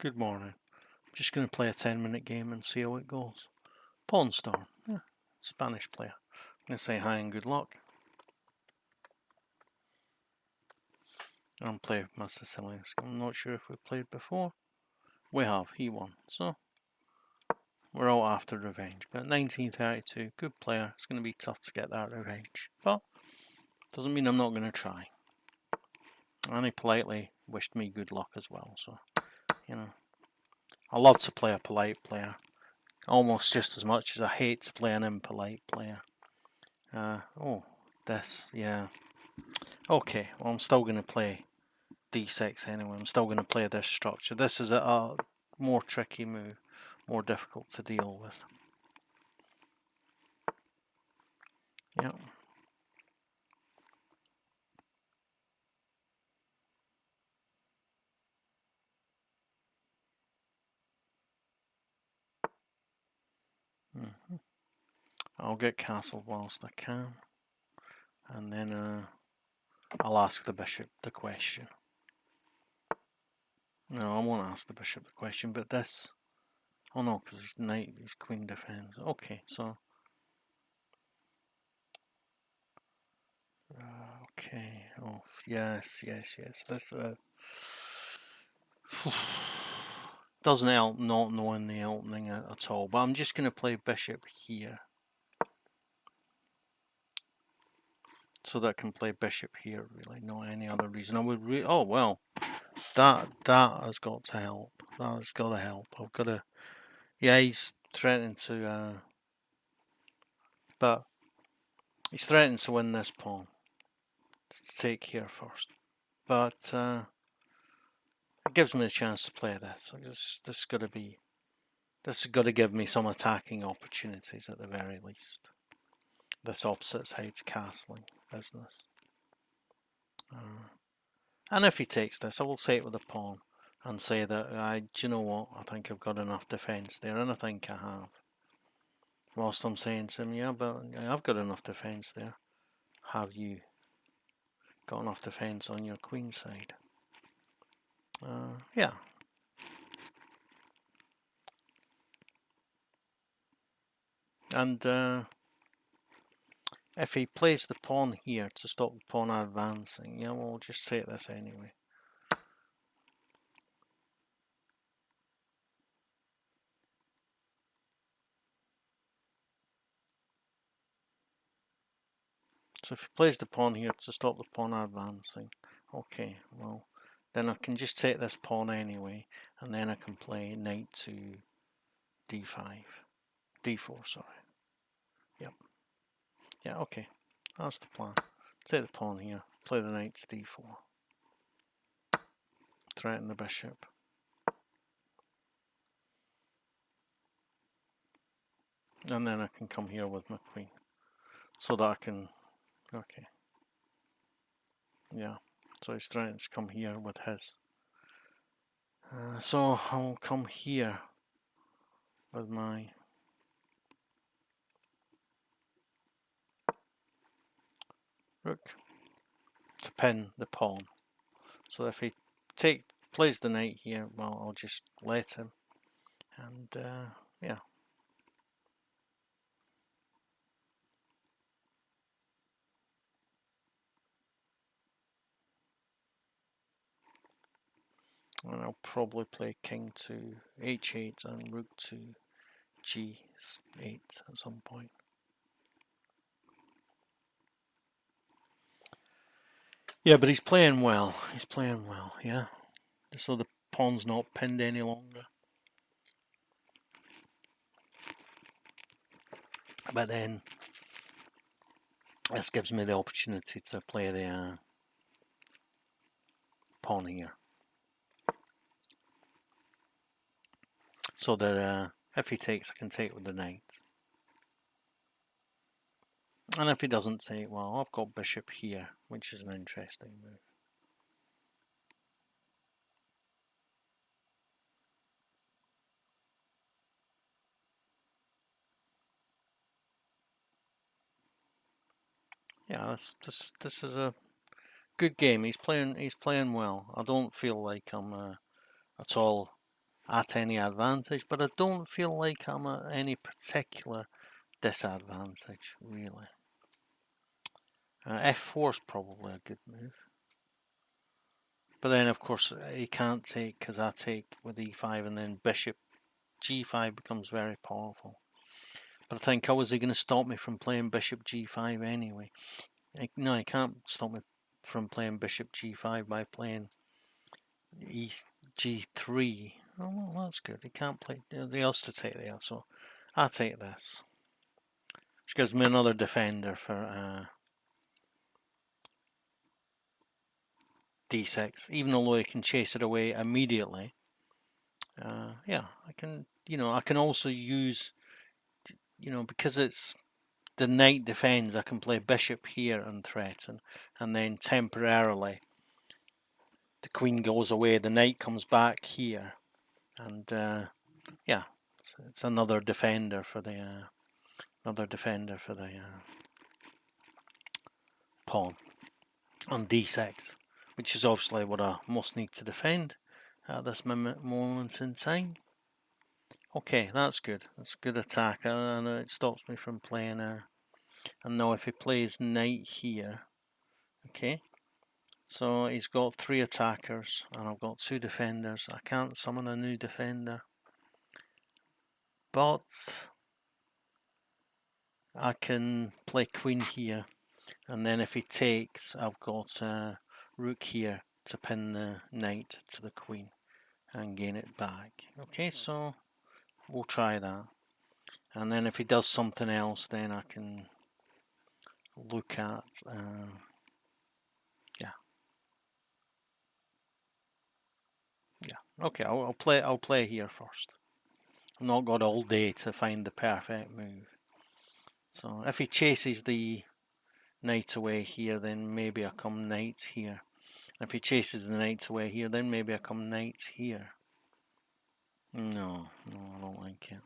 Good morning. Just going to play a 10-minute game and see how it goes. Pawn Storm. Yeah, Spanish player. I'm going to say hi and good luck. And play my Sicilians. I'm not sure if we've played before. We have. He won. So, we're all after revenge. But 1932, good player. It's going to be tough to get that revenge. But, doesn't mean I'm not going to try. And he politely wished me good luck as well. So, you know. I love to play a polite player. Almost just as much as I hate to play an impolite player. This, yeah. Okay, well I'm still going to play d6 anyway. I'm still going to play this structure. This is a more tricky move, more difficult to deal with. Yep. I'll get castled whilst I can, and then I'll ask the bishop the question. No, I won't ask the bishop the question, but this... Oh no, because his knight, his queen defends. Okay, so... okay, oh, yes. This... doesn't help not knowing the opening at all, but I'm just going to play bishop here. So that I can play bishop here, really, not any other reason. I would oh well, that has got to help. That has got to help. I've got to... yeah, he's threatening to... but he's threatening to win this pawn. To take here first. But it gives me a chance to play this. This has got to be... this has got to give me some attacking opportunities at the very least. This opposite side's castling business. And if he takes this, I will say it with a pawn and say that, do you know what, I think I've got enough defence there, and I think I have. Whilst I'm saying to him, yeah, but I've got enough defence there. Have you got enough defence on your queen side? Yeah. And if he plays the pawn here to stop the pawn advancing, yeah, we'll just take this anyway. So if he plays the pawn here to stop the pawn advancing, okay, well, then I can just take this pawn anyway, and then I can play knight to d5, d4, sorry. Yep. Yeah, okay, that's the plan. Take the pawn here, play the knight to d4, threaten the bishop. And then I can come here with my queen, so that I can, okay. Yeah, so he's trying to come here with his. So I'll come here with my rook to pin the pawn. So if he plays the knight here, well, I'll just let him. And yeah. And I'll probably play king to h8 and rook to g8 at some point. Yeah, but he's playing well. He's playing well, yeah. So the pawn's not pinned any longer. But then this gives me the opportunity to play the pawn here. So that if he takes, I can take with the knight. And if he doesn't take, well, I've got bishop here, which is an interesting move. Yeah, this is a good game. He's playing well. I don't feel like I'm at all at any advantage, but I don't feel like I'm at any particular disadvantage, really. F4 is probably a good move. But then, of course, he can't take because I take with e5 and then bishop g5 becomes very powerful. But I think, how is he going to stop me from playing bishop g5 anyway? No, he can't stop me from playing bishop g5 by playing g3. Oh, well, that's good. He can't play anything else to take there, so I'll take this. Which gives me another defender for d6, even although he can chase it away immediately. Yeah, I can, I can also use, because it's the knight defends, I can play bishop here and threaten, and then temporarily the queen goes away, the knight comes back here, and yeah, it's another defender for the pawn on d6, which is obviously what I must need to defend at this moment in time. Okay, that's good. That's a good attack, and it stops me from playing and now if he plays knight here, okay, so he's got 3 attackers and I've got 2 defenders. I can't summon a new defender, but I can play queen here, and then if he takes, I've got rook here to pin the knight to the queen and gain it back. Okay, so we'll try that, and then if he does something else, then I can look at yeah, okay, I'll play here first. I've not got all day to find the perfect move. So if he chases the knight away here, then maybe I come knight here. If he chases the knight away here, then maybe I come knight here. No, I don't like it.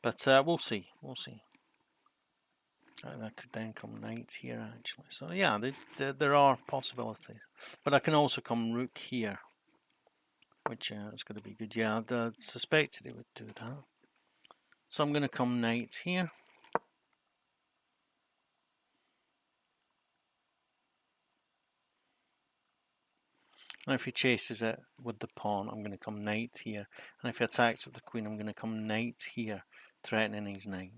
But we'll see. I could then come knight here, actually. So yeah, there are possibilities. But I can also come rook here, which is going to be good. Yeah, I suspected it would do that. So I'm going to come knight here. And if he chases it with the pawn, I'm going to come knight here. And if he attacks with the queen, I'm going to come knight here, threatening his knight.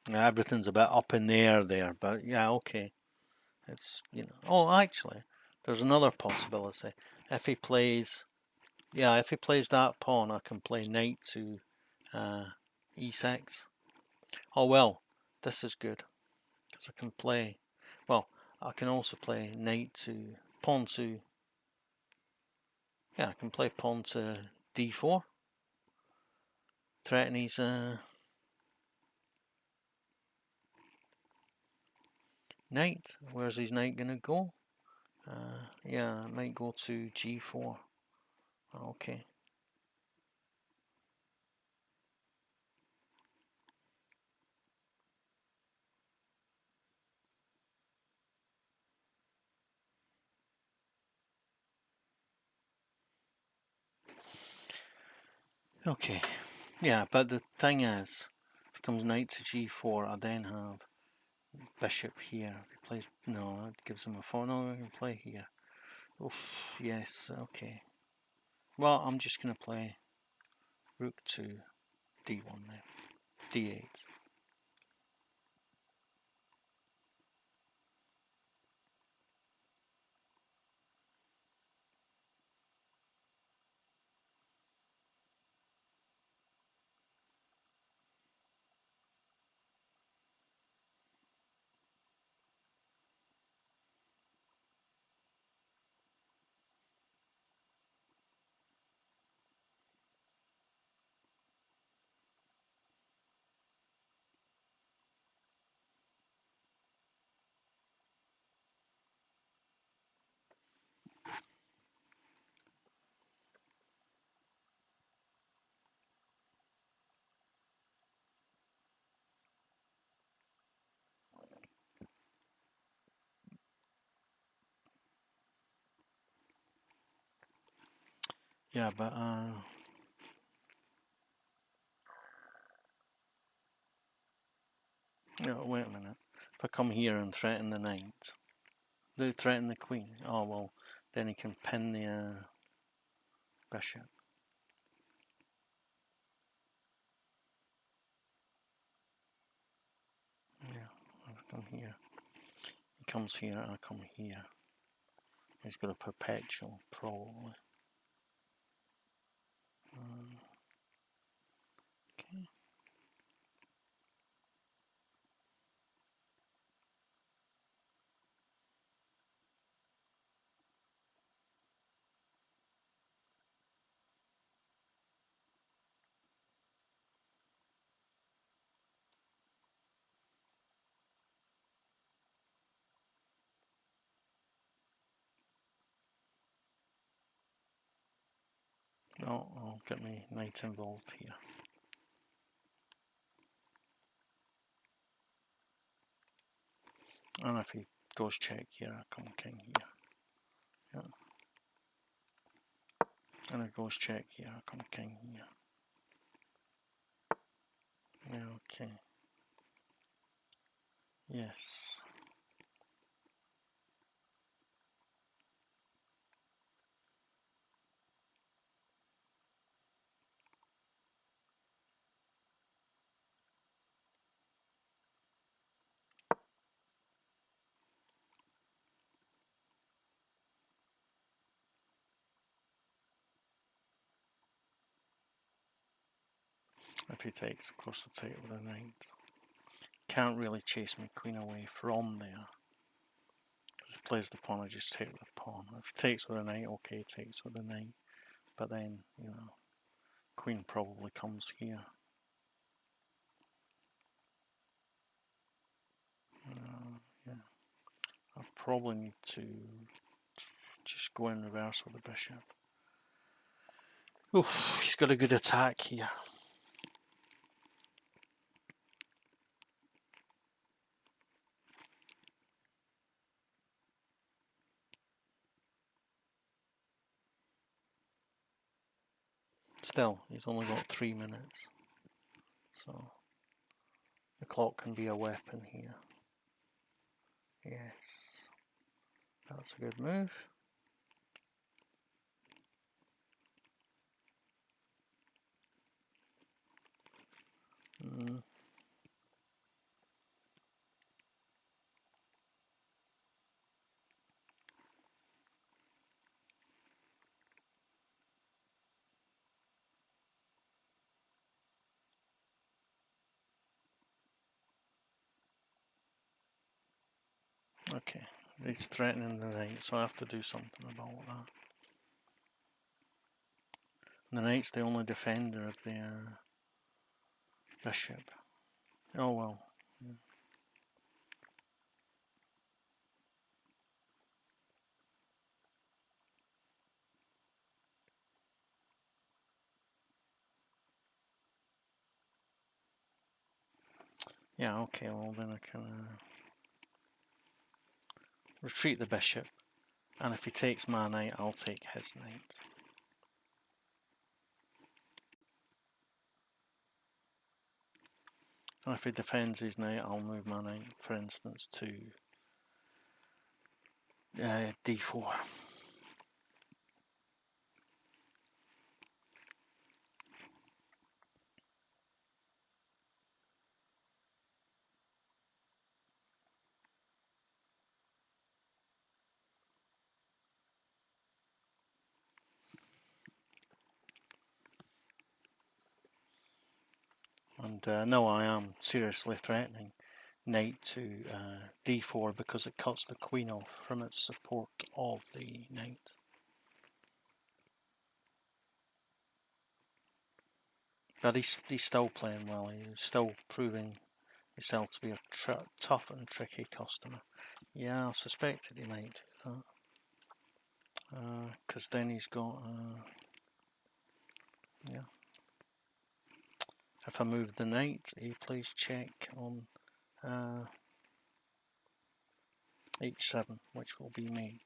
Now, everything's a bit up in the air there, but yeah, okay. It's, oh, actually, there's another possibility. If he plays, if he plays that pawn, I can play knight to e6. Oh, well, this is good, because I can play, well, I can also play knight to, pawn to, I can play pawn to d4, threaten his knight. Where's his knight going to go? Yeah, it might go to g4. Okay. Okay. Yeah, but the thing is, if it comes knight to g4, I then have bishop here. If he plays, no, that gives him a 4. No, I can play here. Oof, yes, okay. Well, I'm just going to play rook to d1 then, d8. Yeah, but no, wait a minute. If I come here and threaten the knight, they threaten the queen. Oh well, then he can pin the bishop. Yeah, I've done here. He comes here, I come here. He's got a perpetual, probably. Okay. Oh, I'll get my knight involved here. And if he goes check here, I come king here. Yeah. And if he goes check here, I come king here. Yeah, okay. Yes. If he takes, of course, I'll take it with a knight. Can't really chase my queen away from there. Because he plays the pawn, I just take with the pawn. If he takes with a knight, okay, he takes with a knight. But then, you know, queen probably comes here. Yeah. I probably need to just go in reverse with the bishop. Oof, he's got a good attack here. Still, he's only got 3 minutes. So, the clock can be a weapon here. Yes. That's a good move. Okay, he's threatening the knight, so I have to do something about that. The knight's the only defender of the bishop. Oh well. Yeah, okay, well then I can retreat the bishop, and if he takes my knight, I'll take his knight. And if he defends his knight, I'll move my knight, for instance, to d4. And no, I am seriously threatening knight to d4 because it cuts the queen off from its support of the knight. But he's still playing well, he's still proving himself to be a tough and tricky customer. Yeah, I suspected he might do that. Because then he's got, yeah. If I move the knight, he plays check on h7, which will be mate.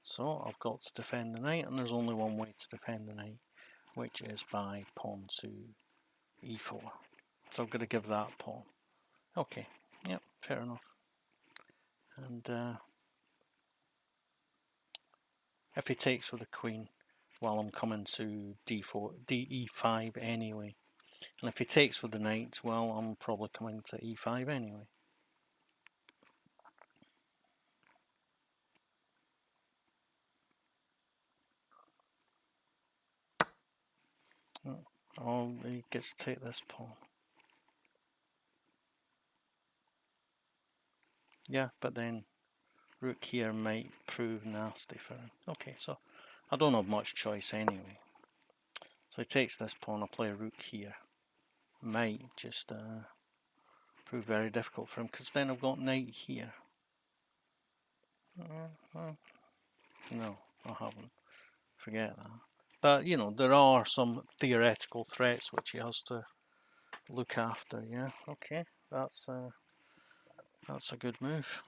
So I've got to defend the knight, and there's only one way to defend the knight, which is by pawn to e4. So I've got to give that pawn. Okay, yep, fair enough. And if he takes with the queen, well, I'm coming to d4, e5 anyway. And if he takes with the knight, well, I'm probably coming to e5 anyway. Oh, he gets to take this pawn. Yeah, but then rook here might prove nasty for him. Okay, so I don't have much choice anyway. So he takes this pawn, I'll play a rook here. Might just prove very difficult for him, because then I've got knight here. No, I haven't. Forget that. But, you know, there are some theoretical threats which he has to look after. Yeah, okay, that's a good move.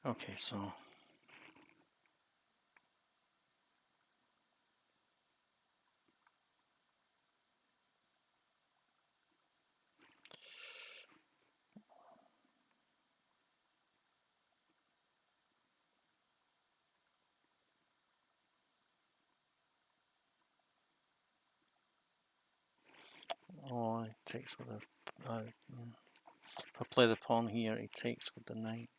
Okay, so oh, he takes with a if I play the pawn here, he takes with the knight,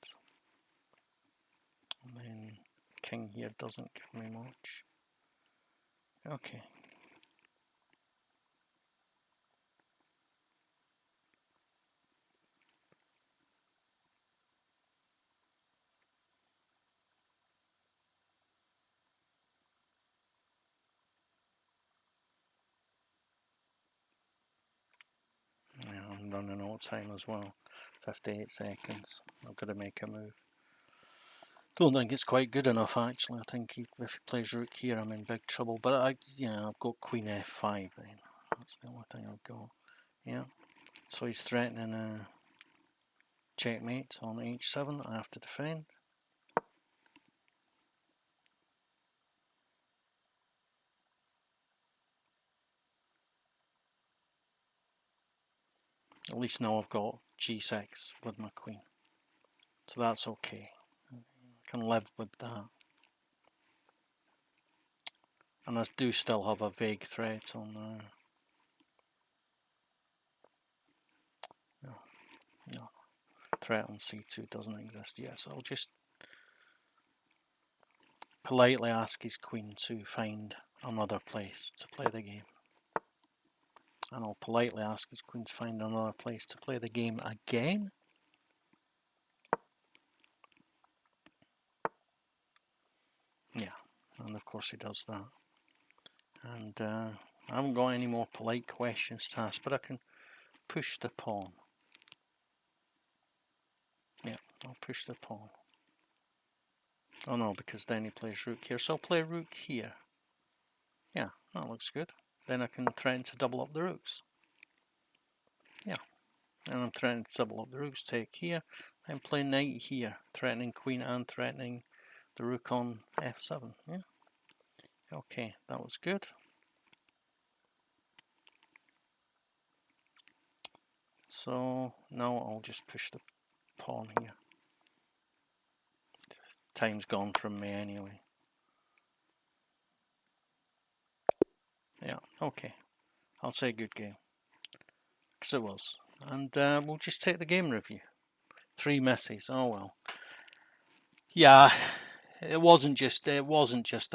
and then king here doesn't give me much. Okay. Yeah, I'm running out of time as well. 58 seconds. I've got to make a move. Don't think it's quite good enough actually. I think if he plays rook here, I'm in big trouble. But I've got queen f5 then. That's the only thing I've got. Yeah. So he's threatening a checkmate on h7. I have to defend. At least now I've got g6 with my queen. So that's okay. I can live with that. And I do still have a vague threat on no, threat on c2 doesn't exist yet. So I'll just politely ask his queen to find another place to play the game. And I'll politely ask his queen to find another place to play the game again. Yeah, and of course he does that. And I haven't got any more polite questions to ask, but I can push the pawn. Yeah, I'll push the pawn. Oh no, because then he plays rook here, so I'll play rook here. Yeah, that looks good. Then I can threaten to double up the rooks. Yeah, and I'm threatening to double up the rooks, take here, then play knight here, threatening queen and threatening the rook on f7. Yeah, okay, that was good. So now I'll just push the pawn here. Time's gone from me anyway. Yeah, okay. I'll say good game. Because it was. And we'll just take the game review. 3 misses. Oh well. Yeah, it wasn't just that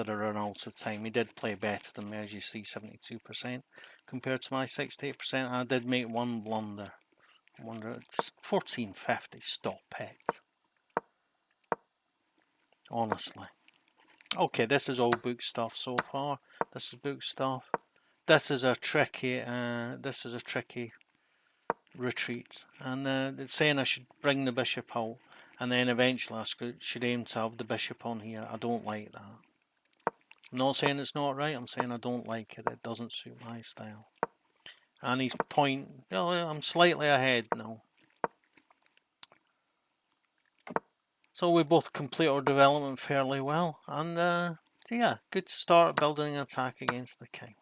I ran out of time. He did play better than me, as you see, 72% compared to my 68%. I did make one blunder. I wonder, it's 1450. Stop it. Honestly. Okay, this is all book stuff so far. This is book stuff. This is a tricky. Retreat, and it's saying I should bring the bishop out, and then eventually I should aim to have the bishop on here. I don't like that. I'm not saying it's not right, I'm saying I don't like it. It doesn't suit my style. And he's I'm slightly ahead now. So we both complete our development fairly well. And yeah, good to start building an attack against the king.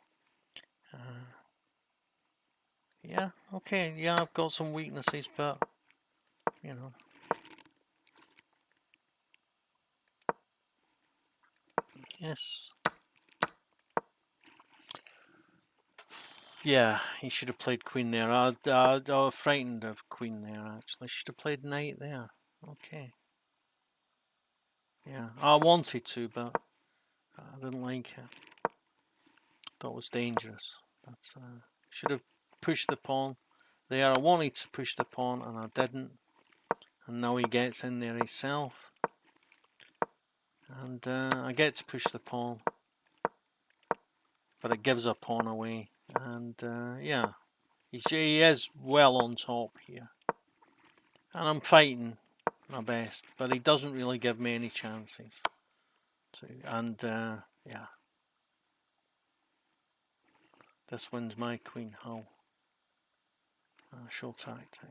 Yeah, okay, yeah, I've got some weaknesses, but, you know. Yes. Yeah, he should have played queen there. I was frightened of queen there, actually. Should have played knight there. Okay. Yeah, I wanted to, but I didn't like it. Thought it was dangerous. That's should have pushed the pawn there. I wanted to push the pawn, and I didn't. And now he gets in there himself. And I get to push the pawn, but it gives a pawn away. And yeah, he is well on top here. And I'm fighting my best, but he doesn't really give me any chances. And yeah, this wins my queen hull. Show tactic.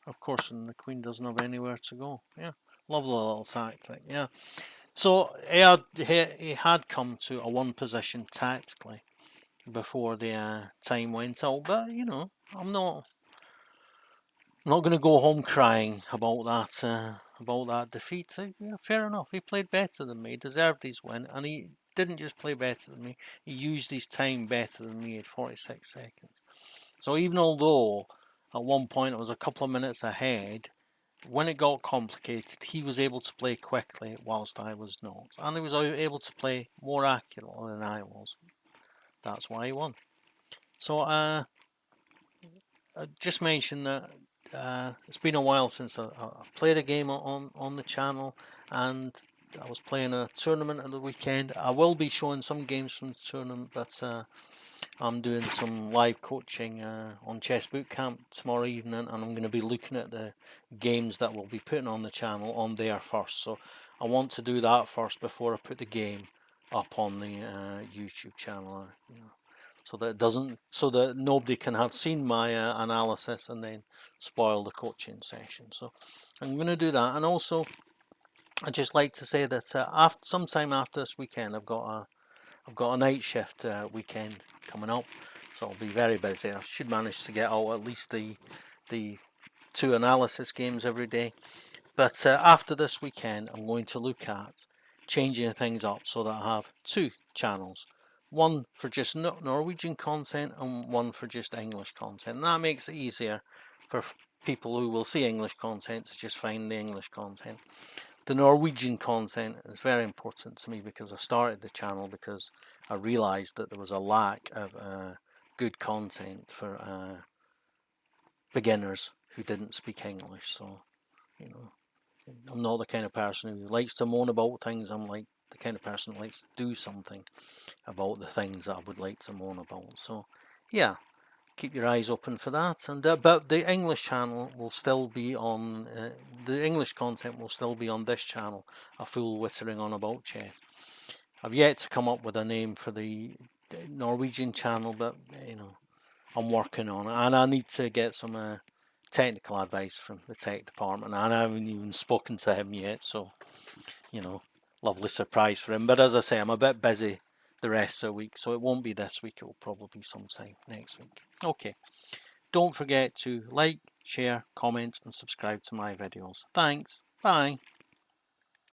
Of course, and the queen doesn't have anywhere to go. Yeah, lovely little tactic. Yeah. So he had come to a one position tactically before the time went out, but you know, I'm not going to go home crying about that defeat. Yeah, fair enough. He played better than me, deserved his win, and he didn't just play better than me. He used his time better than me at 46 seconds. So even although at one point I was a couple of minutes ahead, when it got complicated, he was able to play quickly whilst I was not, and he was able to play more accurately than I was. That's why he won. So I just mentioned that it's been a while since I played a game on the channel, and I was playing a tournament at the weekend. I will be showing some games from the tournament, but I'm doing some live coaching on Chess Boot Camp tomorrow evening, and I'm going to be looking at the games that we'll be putting on the channel on there first. So I want to do that first before I put the game up on the YouTube channel. So that it doesn't, so that nobody can have seen my analysis and then spoil the coaching session. So I'm going to do that, and also I'd just like to say that sometime after this weekend, I've got a night shift weekend coming up, so I'll be very busy. I should manage to get out at least the 2 analysis games every day. But after this weekend, I'm going to look at changing things up so that I have 2 channels. One for just Norwegian content and one for just English content. And that makes it easier for people who will see English content to just find the English content. The Norwegian content is very important to me because I started the channel because I realized that there was a lack of good content for beginners who didn't speak English. So, you know, I'm not the kind of person who likes to moan about things. I'm like the kind of person who likes to do something about the things that I would like to moan about. So, yeah, keep your eyes open for that. And but the English channel will still be on. The English content will still be on this channel. A full whittering on about chess. I've yet to come up with a name for the Norwegian channel, but you know, I'm working on it, and I need to get some technical advice from the tech department, and I haven't even spoken to him yet, so you know, lovely surprise for him. But as I say, I'm a bit busy the rest of the week, so it won't be this week, it will probably be sometime next week. Okay, don't forget to like, share, comment and subscribe to my videos. Thanks, bye.